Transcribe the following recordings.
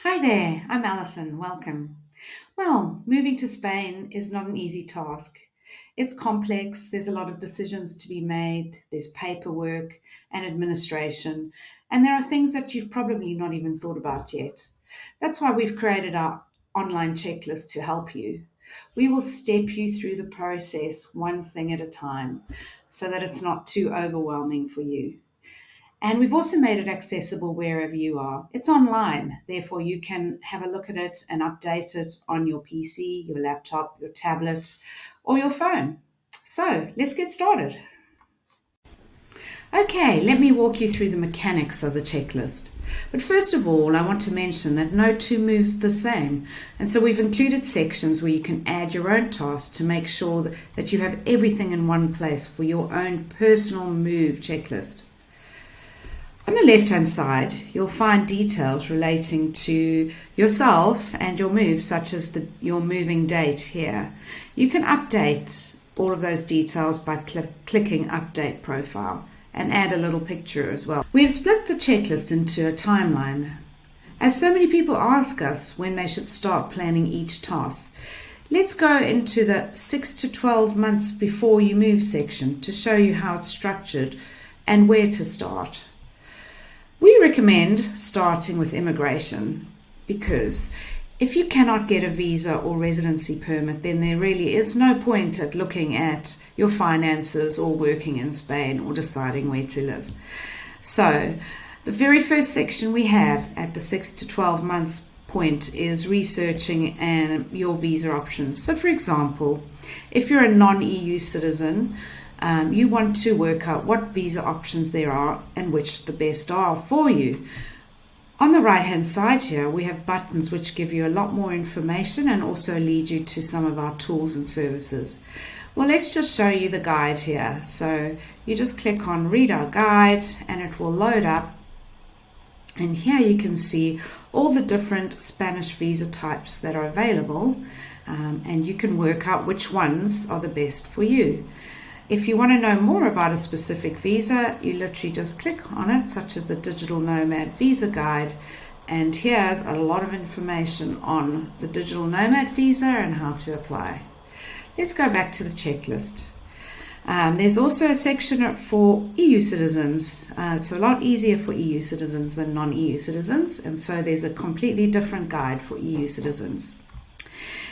Hi there, I'm Alison. Welcome. Well, moving to Spain is not an easy task. It's complex, there's a lot of decisions to be made, there's paperwork and administration, and there are things that you've probably not even thought about yet. That's why we've created our online checklist to help you. We will step you through the process one thing at a time so that it's not too overwhelming for you. And we've also made it accessible wherever you are. It's online, therefore, you can have a look at it and update it on your PC, your laptop, your tablet, or your phone. So let's get started. Okay, let me walk you through the mechanics of the checklist. But first of all, I want to mention that no two moves are the same. And so we've included sections where you can add your own tasks to make sure that you have everything in one place for your own personal move checklist. On the left-hand side, you'll find details relating to yourself and your move, such as your moving date here. You can update all of those details by clicking Update Profile and add a little picture as well. We have split the checklist into a timeline. As so many people ask us when they should start planning each task, let's go into the 6 to 12 months before you move section to show you how it's structured and where to start. We recommend starting with immigration because if you cannot get a visa or residency permit, then there really is no point at looking at your finances or working in Spain or deciding where to live. So the very first section we have at the 6 to 12 months point is researching and your visa options. So for example, if you're a non-EU citizen, you want to work out what visa options there are and which the best are for you. On the right hand side here, we have buttons which give you a lot more information and also lead you to some of our tools and services. Well, let's just show you the guide here. So you just click on Read Our Guide and it will load up. And here you can see all the different Spanish visa types that are available, and you can work out which ones are the best for you. If you want to know more about a specific visa, you literally just click on it, such as the Digital Nomad Visa Guide, and here's a lot of information on the Digital Nomad visa and how to apply. Let's go back to the checklist. There's also a section for EU citizens. It's a lot easier for EU citizens than non-EU citizens, and so there's a completely different guide for EU citizens.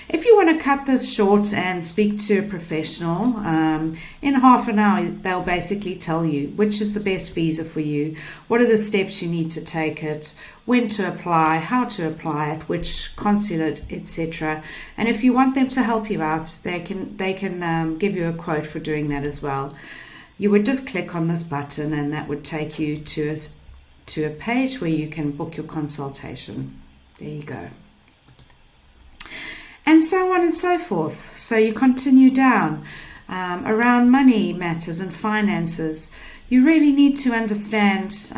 If you want to cut this short and speak to a professional, in half an hour they'll basically tell you which is the best visa for you, what are the steps you need to take it, when to apply, how to apply it, which consulate, etc. And if you want them to help you out, they can give you a quote for doing that as well. You would just click on this button and that would take you to a page where you can book your consultation. There you go. And so on and so forth. So you continue down around money matters and finances. You really need to understand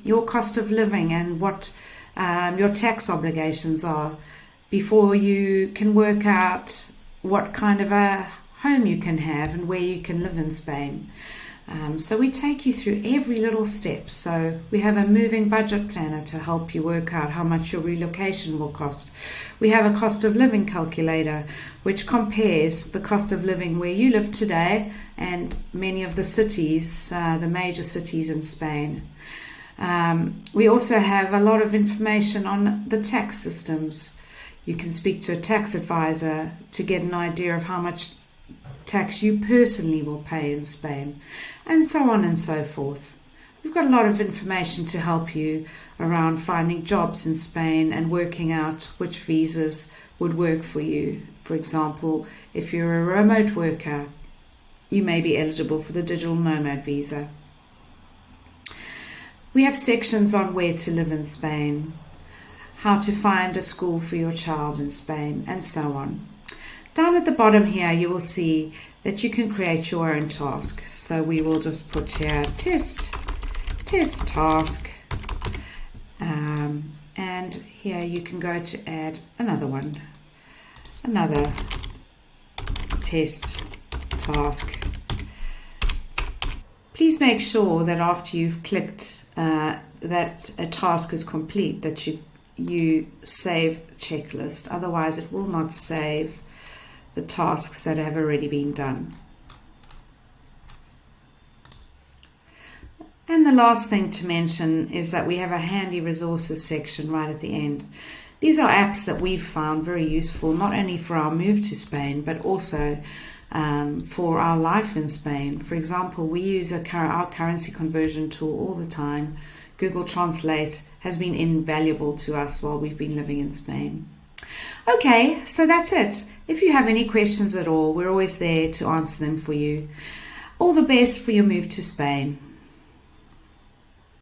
your cost of living and what your tax obligations are before you can work out what kind of a home you can have and where you can live in Spain. So we take you through every little step. So we have a moving budget planner to help you work out how much your relocation will cost. We have a cost of living calculator, which compares the cost of living where you live today and many of the cities, the major cities in Spain. We also have a lot of information on the tax systems. You can speak to a tax advisor to get an idea of how much tax you personally will pay in Spain, and so on and so forth. We've got a lot of information to help you around finding jobs in Spain and working out which visas would work for you. For example, if you're a remote worker, you may be eligible for the Digital Nomad visa. We have sections on where to live in Spain, how to find a school for your child in Spain, and so on. Down at the bottom here, you will see that you can create your own task. So we will just put here test task. And here you can go to add another one, another test task. Please make sure that after you've clicked that a task is complete, that you you save checklist. Otherwise, it will not save the tasks that have already been done. And the last thing to mention is that we have a handy resources section right at the end. These are apps that we've found very useful, not only for our move to Spain, but also for our life in Spain. For example, we use our currency conversion tool all the time. Google Translate has been invaluable to us while we've been living in Spain. Okay, so that's it. If you have any questions at all, we're always there to answer them for you. All the best for your move to Spain.